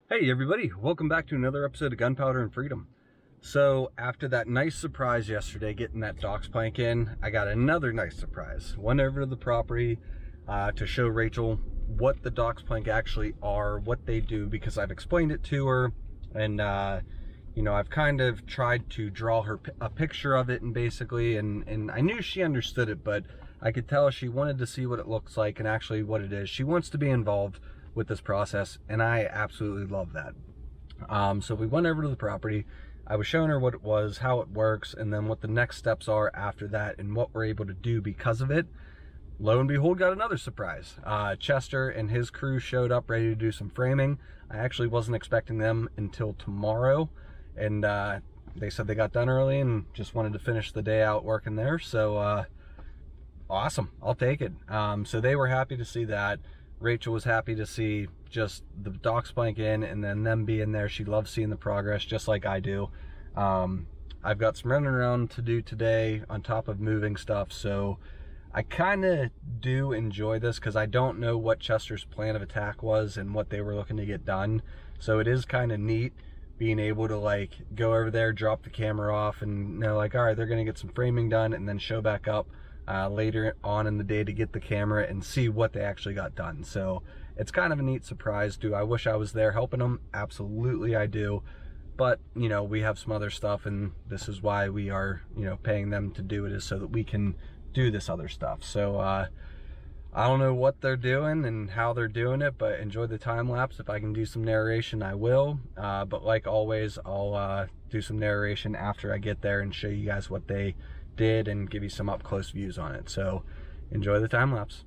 Hey everybody, welcome back to another episode of Gunpowder and Freedom. So after that nice surprise yesterday, getting that docks plank in, I got another nice surprise. Went over to the property to show Rachel what the docks plank actually are, what they do, because I've explained it to her, and I've kind of tried to draw her a picture of it, and I knew she understood it, but I could tell she wanted to see what it looks like and actually what it is. She wants to be involved with this process, and I absolutely love that. So we went over to the property. I was showing her what it was, how it works, and then what the next steps are after that and what we're able to do because of it. Lo and behold, got another surprise. Chester and his crew showed up ready to do some framing. I actually wasn't expecting them until tomorrow, and they said they got done early and just wanted to finish the day out working there. So awesome, I'll take it. So they were happy to see that. Rachel was happy to see just the docks plank in and then them being there. She loves seeing the progress just like I do. I've got some running around to do today on top of moving stuff, so I kind of do enjoy this because I don't know what Chester's plan of attack was and what they were looking to get done. So it is kind of neat being able to like go over there, drop the camera off, and like, all right, they're gonna get some framing done and then show back up later on in the day to get the camera and see what they actually got done. So it's kind of a neat surprise. Do I wish I was there helping them? Absolutely I do. But we have some other stuff, and this is why we are paying them to do it, is so that we can do this other stuff. So I don't know what they're doing and how they're doing it, but enjoy the time lapse. If I can do some narration, I will. But like always, I'll do some narration after I get there and show you guys what they did and give you some up close views on it. So enjoy the time lapse.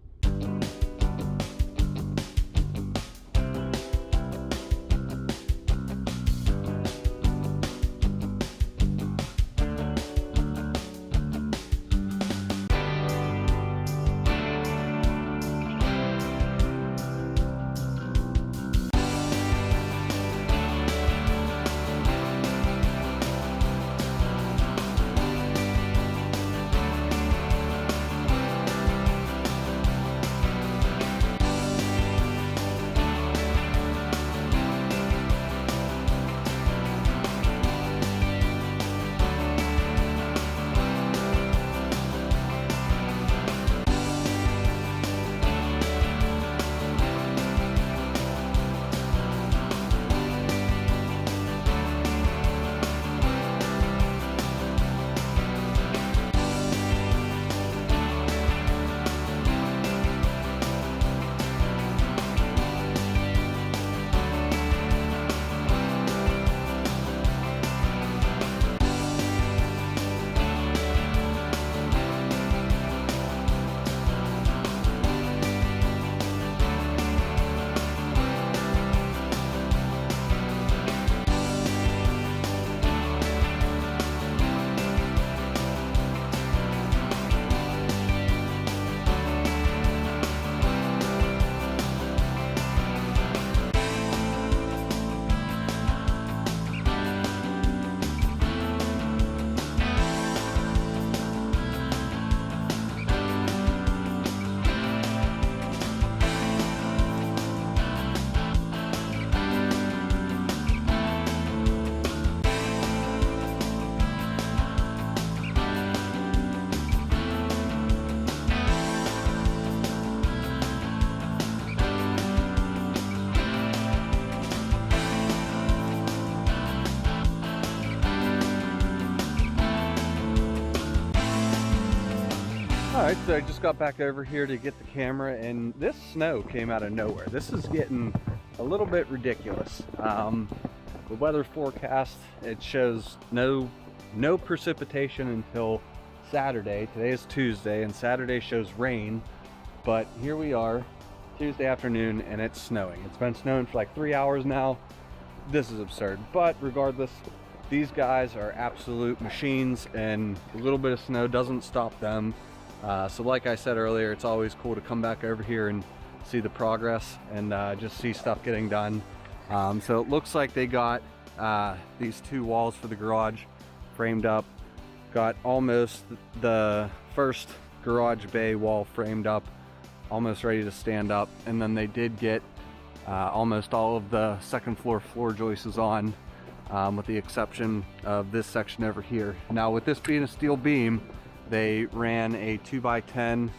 Alright, so I just got back over here to get the camera, and this snow came out of nowhere. This is getting a little bit ridiculous. The weather forecast, it shows no precipitation until Saturday. Today is Tuesday, and Saturday shows rain. But here we are, Tuesday afternoon, and it's snowing. It's been snowing for like 3 hours now. This is absurd. But regardless, these guys are absolute machines, and a little bit of snow doesn't stop them. So like I said earlier, it's always cool to come back over here and see the progress and just see stuff getting done. So it looks like they got these two walls for the garage framed up, got almost the first garage bay wall framed up, almost ready to stand up, and then they did get Almost all of the second floor floor joists is on, with the exception of this section over here. Now, with this being a steel beam, they ran a 2x10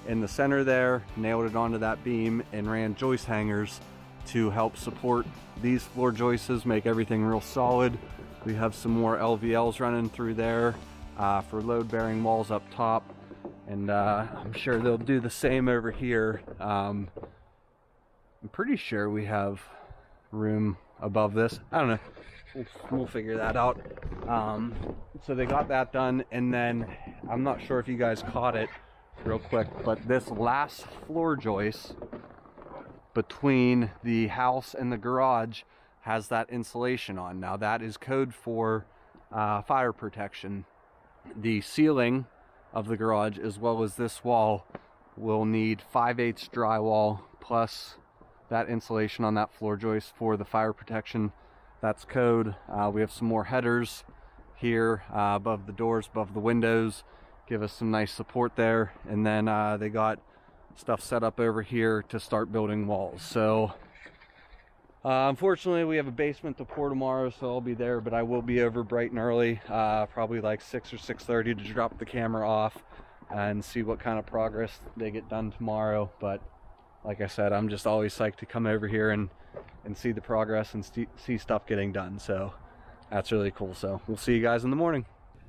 in the center there, nailed it onto that beam, and ran joist hangers to help support these floor joists, make everything real solid. We have some more LVLs running through there for load-bearing walls up top, and I'm sure they'll do the same over here. I'm pretty sure we have room above this. I don't know. We'll figure that out. So they got that done, and then I'm not sure if you guys caught it real quick, but this last floor joist between the house and the garage has that insulation on. Now that is code for fire protection. The ceiling of the garage, as well as this wall, will need 5/8 drywall plus that insulation on that floor joist for the fire protection. That's code. We have some more headers here above the doors, above the windows, give us some nice support there. And then they got stuff set up over here to start building walls. So unfortunately, we have a basement to pour tomorrow, so I'll be there, but I will be over bright and early, probably like 6 or 6:30, to drop the camera off and see what kind of progress they get done tomorrow. But like I said, I'm just always psyched to come over here and see the progress and see stuff getting done. So that's really cool. So we'll see you guys in the morning.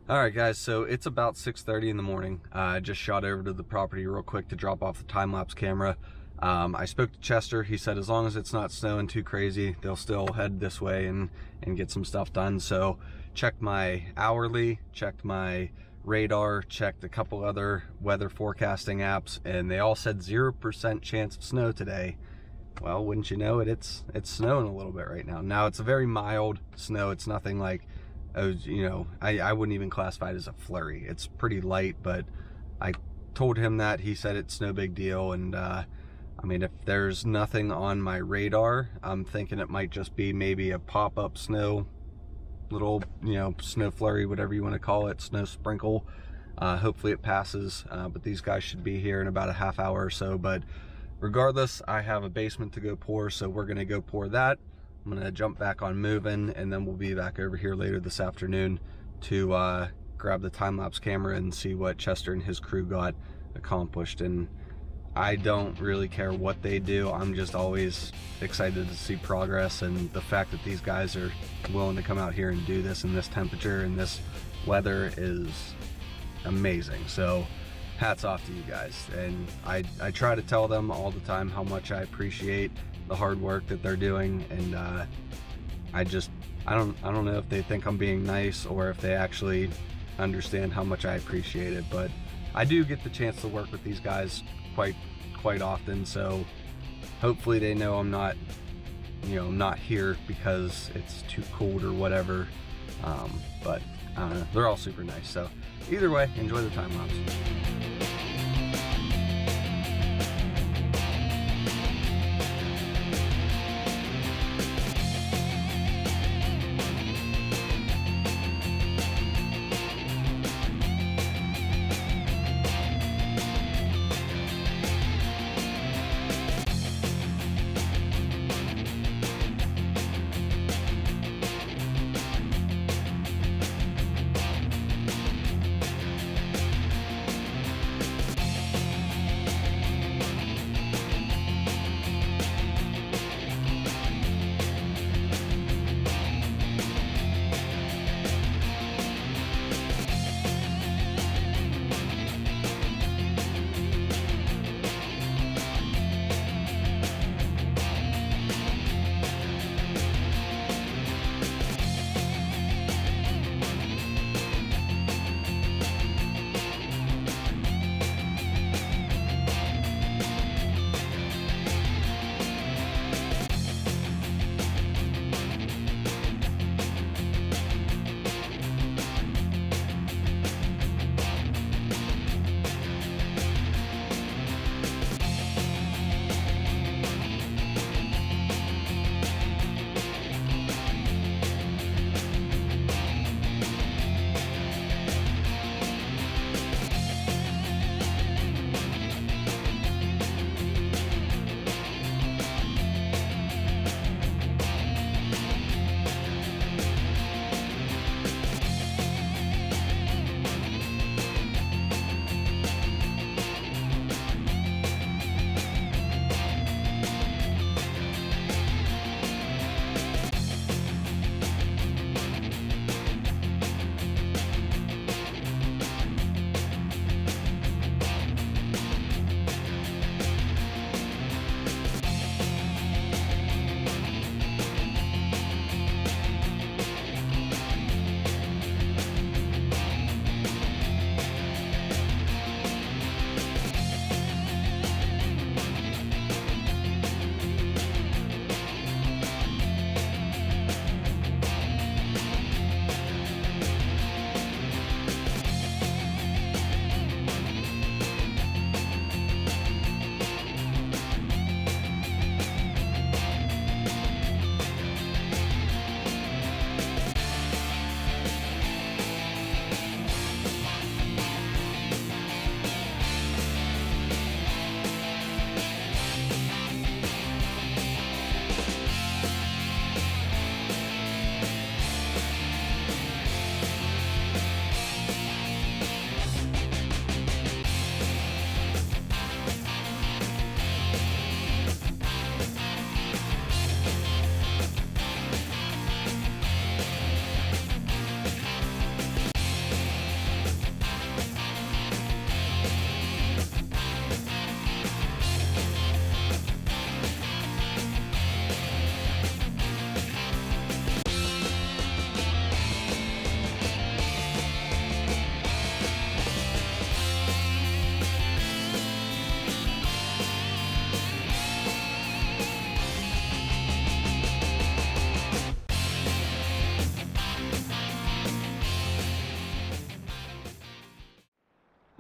All right, guys, so it's about 6:30 in the morning. I just shot over to the property real quick to drop off the time-lapse camera. I spoke to Chester. He said as long as it's not snowing too crazy, they'll still head this way and get some stuff done. So checked my hourly, checked my radar, checked a couple other weather forecasting apps, and they all said 0% chance of snow today. Well, wouldn't you know it, it's snowing a little bit right now. Now, it's a very mild snow. It's nothing like, I wouldn't even classify it as a flurry. It's pretty light, but I told him that. He said it's no big deal. And I mean, if there's nothing on my radar, I'm thinking it might just be maybe a pop-up snow, little, snow flurry, whatever you want to call it, snow sprinkle. Hopefully it passes, but these guys should be here in about a half hour or so. But regardless, I have a basement to go pour, so we're gonna go pour that. I'm gonna jump back on moving, and then we'll be back over here later this afternoon to grab the time-lapse camera and see what Chester and his crew got accomplished. And I don't really care what they do. I'm just always excited to see progress, and the fact that these guys are willing to come out here and do this in this temperature and this weather is amazing. So hats off to you guys. And I try to tell them all the time how much I appreciate the hard work that they're doing, and I don't know if they think I'm being nice or if they actually understand how much I appreciate it. But I do get the chance to work with these guys quite often, so hopefully they know I'm not not here because it's too cold or whatever. But I don't know, they're all super nice. So either way, enjoy the time lapse.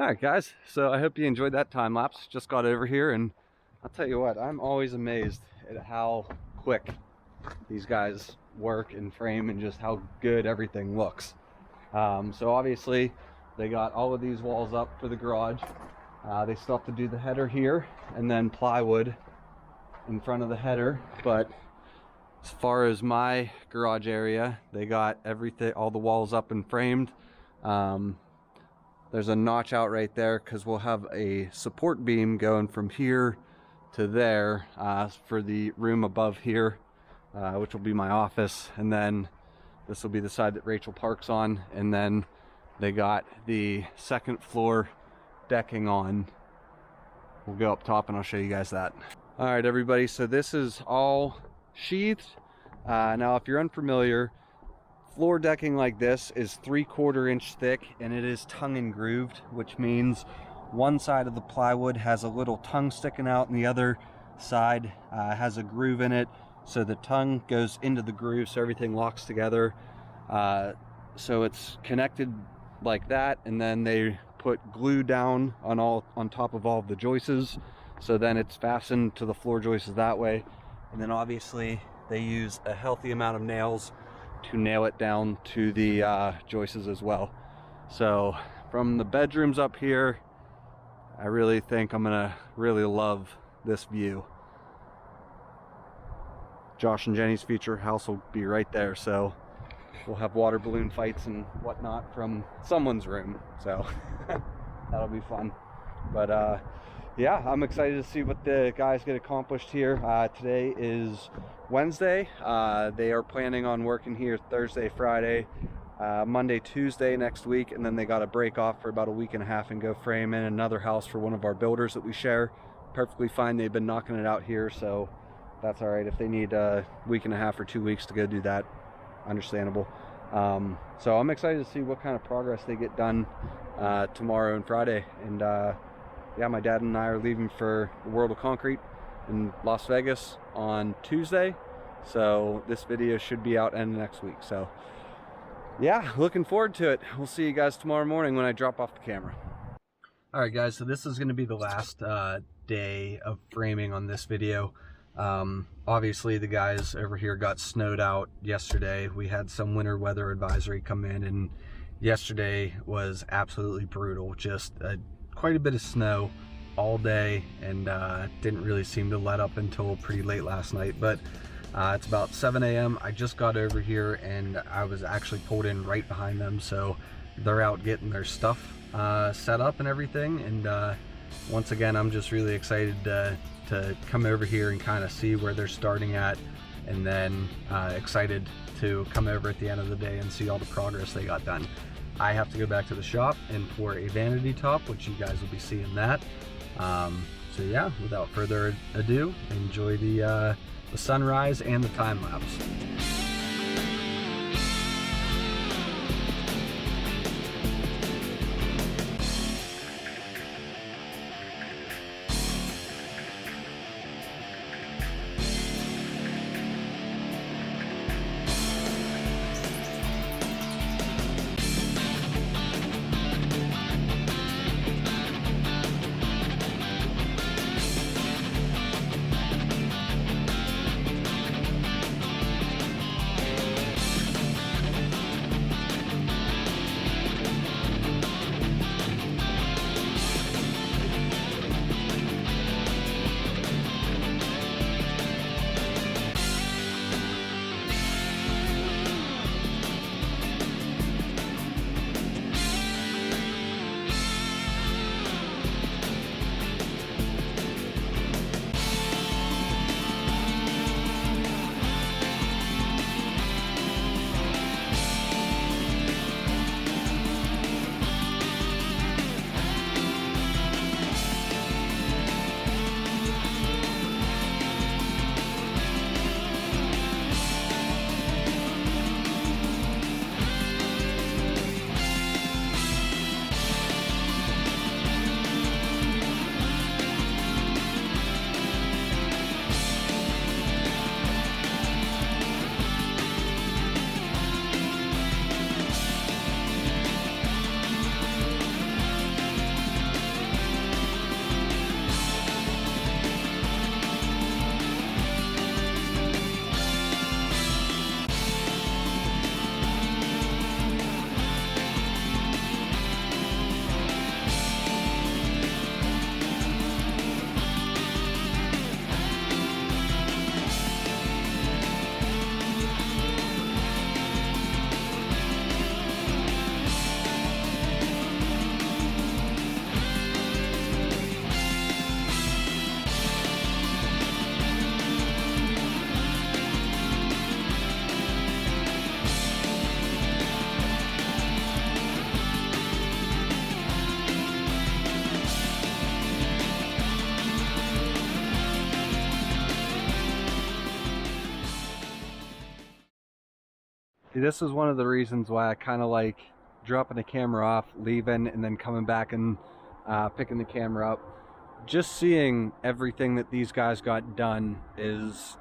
All right, guys, so I hope you enjoyed that time lapse. Just got over here, and I'll tell you what, I'm always amazed at how quick these guys work and frame and just how good everything looks. So obviously they got all of these walls up for the garage. They still have to do the header here and then plywood in front of the header, but as far as my garage area, they got everything, all the walls up and framed. There's a notch out right there because we'll have a support beam going from here to there for the room above here, which will be my office, and then this will be the side that Rachel parks on, and then they got the second floor decking on. We'll go up top and I'll show you guys that. All right, everybody, so this is all sheathed. Now, if you're unfamiliar, floor decking like this is 3/4 inch thick, and it is tongue and grooved, which means one side of the plywood has a little tongue sticking out and the other side has a groove in it. So the tongue goes into the groove so everything locks together. So it's connected like that, and then they put glue down on top of all of the joists. So then it's fastened to the floor joists that way. And then obviously they use a healthy amount of nails to nail it down to the joists as well. So from the bedrooms up here, I really think I'm gonna really love this view. Josh and Jenny's future house will be right there, so we'll have water balloon fights and whatnot from someone's room, so that'll be fun. But yeah, I'm excited to see what the guys get accomplished here. Today is Wednesday. They are planning on working here Thursday, Friday, Monday, Tuesday next week, and then they got to break off for about a week and a half and go frame in another house for one of our builders that we share. Perfectly fine. They've been knocking it out here, so that's all right. If they need a week and a half or 2 weeks to go do that, understandable. So I'm excited to see what kind of progress they get done tomorrow and Friday. And yeah, my dad and I are leaving for the World of Concrete in Las Vegas on Tuesday, so this video should be out end of next week. So yeah, looking forward to it. We'll see you guys tomorrow morning when I drop off the camera. All right, guys, so this is going to be the last day of framing on this video. Obviously the guys over here got snowed out yesterday. We had some winter weather advisory come in, and yesterday was absolutely brutal. Just quite a bit of snow all day, and didn't really seem to let up until pretty late last night. But it's about 7 a.m. I just got over here, and I was actually pulled in right behind them, so they're out getting their stuff set up and everything. And once again, I'm just really excited to come over here and kind of see where they're starting at, and then excited to come over at the end of the day and see all the progress they got done. I have to go back to the shop and pour a vanity top, which you guys will be seeing that. So yeah, without further ado, enjoy the sunrise and the time lapse. This is one of the reasons why I kind of like dropping the camera off, leaving, and then coming back and picking the camera up. Just seeing everything that these guys got done is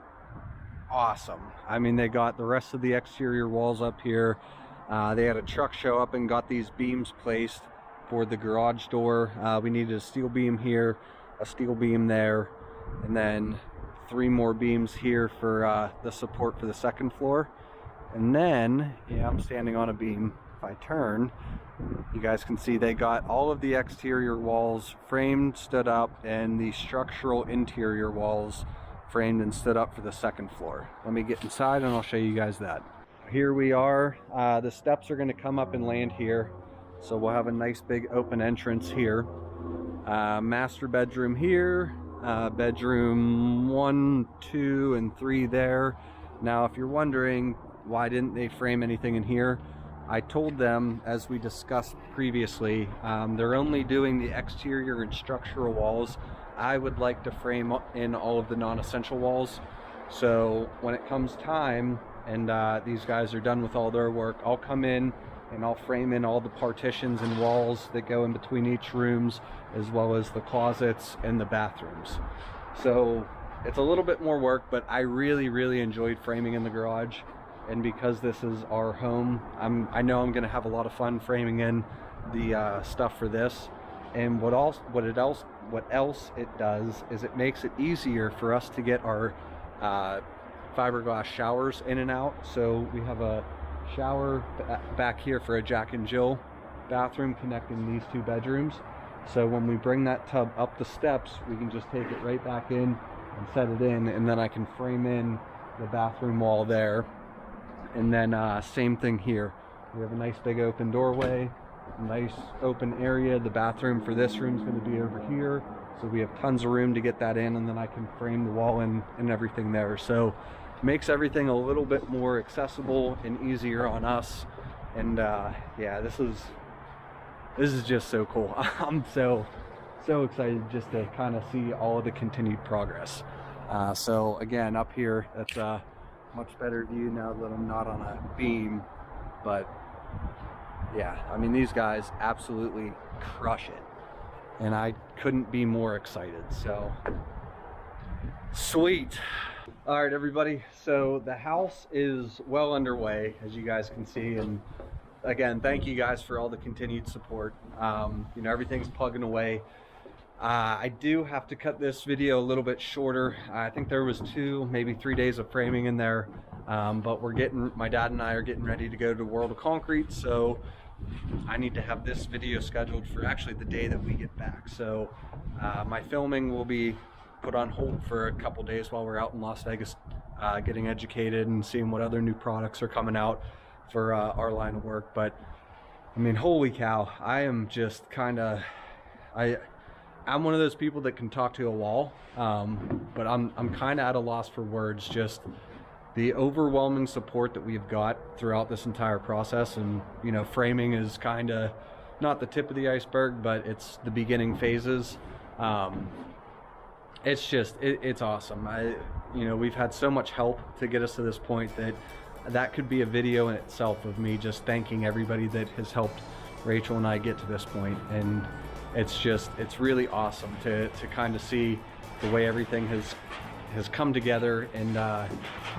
awesome. I mean, they got the rest of the exterior walls up here. They had a truck show up and got these beams placed for the garage door. We needed a steel beam here, a steel beam there, and then 3 more beams here for the support for the second floor. And then, yeah, I'm standing on a beam. If I turn, you guys can see they got all of the exterior walls framed, stood up, and the structural interior walls framed and stood up for the second floor. Let me get inside and I'll show you guys that. Here we are. The steps are going to come up and land here, so we'll have a nice big open entrance here. Master bedroom here, bedroom 1, 2, and 3 there. Now, if you're wondering why didn't they frame anything in here, I told them, as we discussed previously, they're only doing the exterior and structural walls. I would like to frame in all of the non-essential walls. So when it comes time and these guys are done with all their work, I'll come in and I'll frame in all the partitions and walls that go in between each rooms, as well as the closets and the bathrooms. So it's a little bit more work, but I really enjoyed framing in the garage. And because this is our home, I know I'm gonna have a lot of fun framing in the stuff for this. And what else it does is it makes it easier for us to get our fiberglass showers in and out. So we have a shower back here for a Jack and Jill bathroom connecting these 2 bedrooms. So when we bring that tub up the steps, we can just take it right back in and set it in, and then I can frame in the bathroom wall there. And then same thing here. We have a nice big open doorway, nice open area. The bathroom for this room is going to be over here, so we have tons of room to get that in, and then I can frame the wall in and everything there. So makes everything a little bit more accessible and easier on us. And yeah, this is just so cool. I'm so excited just to kind of see all of the continued progress. So again, up here, that's much better view now that I'm not on a beam. But yeah, I mean, these guys absolutely crush it, and I couldn't be more excited. So sweet. All right, everybody, so the house is well underway, as you guys can see, and again, thank you guys for all the continued support. You know, everything's plugging away. I do have to cut this video a little bit shorter. I think there was 2, maybe 3 days of framing in there, but my dad and I are getting ready to go to World of Concrete, so I need to have this video scheduled for actually the day that we get back. So my filming will be put on hold for a couple days while we're out in Las Vegas getting educated and seeing what other new products are coming out for our line of work. But I mean, holy cow, I am just kind of, I'm one of those people that can talk to a wall, but I'm kind of at a loss for words. Just the overwhelming support that we've got throughout this entire process. And you know, framing is kind of not the tip of the iceberg, but it's the beginning phases. It's just it's awesome. You know, we've had so much help to get us to this point that could be a video in itself of me just thanking everybody that has helped Rachel and I get to this point. And it's really awesome to kind of see the way everything has come together. And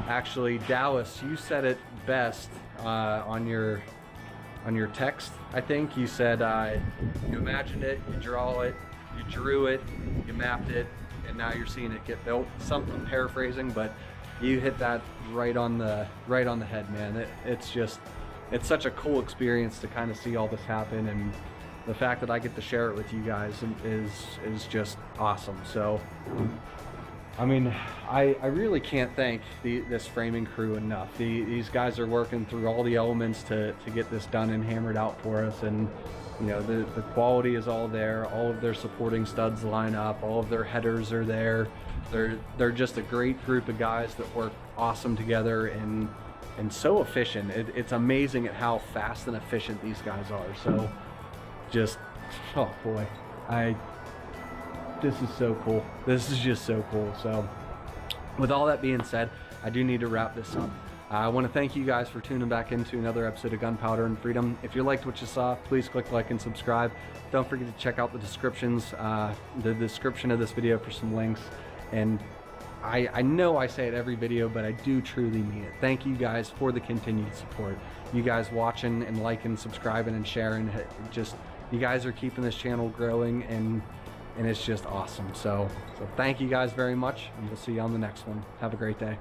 actually, Dallas, you said it best on your text. I think you said you imagined it, you drew it, you mapped it, and now you're seeing it get built. I'm paraphrasing, but you hit that right on the head, man. It's such a cool experience to kind of see all this happen, and the fact that I get to share it with you guys is just awesome. So I mean, I really can't thank this framing crew enough. These guys are working through all the elements to get this done and hammered out for us. And you know, the quality is all there. All of their supporting studs line up. All of their headers are there. They're just a great group of guys that work awesome together and so efficient. It's amazing at how fast and efficient these guys are. So just, oh boy, this is so cool. This is just so cool. So with all that being said, I do need to wrap this up. I want to thank you guys for tuning back into another episode of Gunpowder and Freedom. If you liked what you saw, please click like and subscribe. Don't forget to check out the description of this video for some links. And I know I say it every video, but I do truly mean it. Thank you guys for the continued support. You guys watching and liking, subscribing and sharing, you guys are keeping this channel growing, and it's just awesome. So thank you guys very much, and we'll see you on the next one. Have a great day.